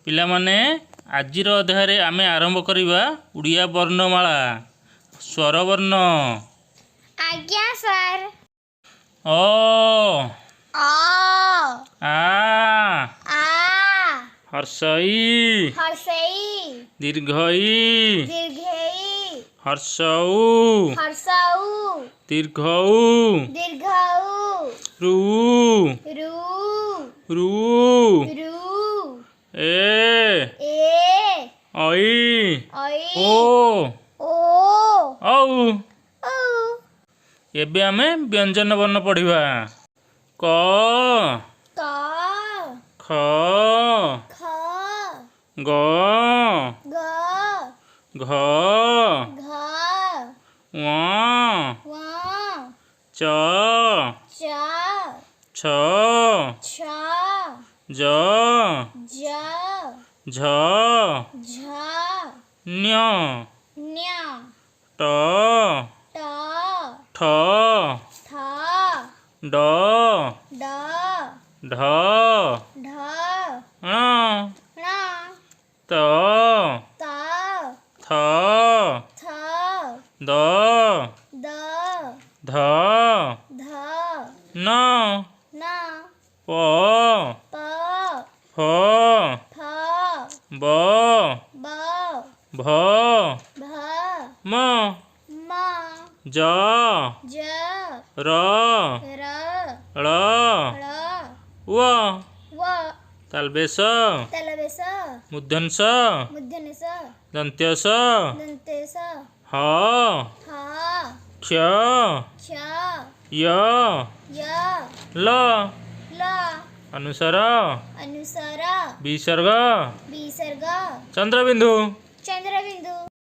पिलामाने आजिर अध्याय आमे आरंभ करिबा उड़िया वर्णमाला स्वर वर्ण। आज्ञा सर। अ आ आ आ हर्षई हर्षई दीर्घई दीर्घई हर्षऊ हर्षऊ दीर्घऊ दीर्घऊ रू रू रू रू ए ए ऐ ऐ ओ ओ औ। औ एबे आमे व्यंजन वर्ण पढ़िबा। क क ख ख ग ग घ घ व व च च छ छ ज ज झ झ न्य न्य ट ट ठ ठ ड ड ढ ढ ण ण त त थ थ द द ध ध न न प प फ फ ब ब भ भ म म ज ज र र ळ ळ व व तालबेश तलवेश मूर्धन्यस मूर्धन्यस दन्त्यस दन्तेस ह ह क्ष क्ष य य ल ल अनुसार अनुसार विसर्ग विसर्ग चंद्रबिंदु। चंद्रबिंदु।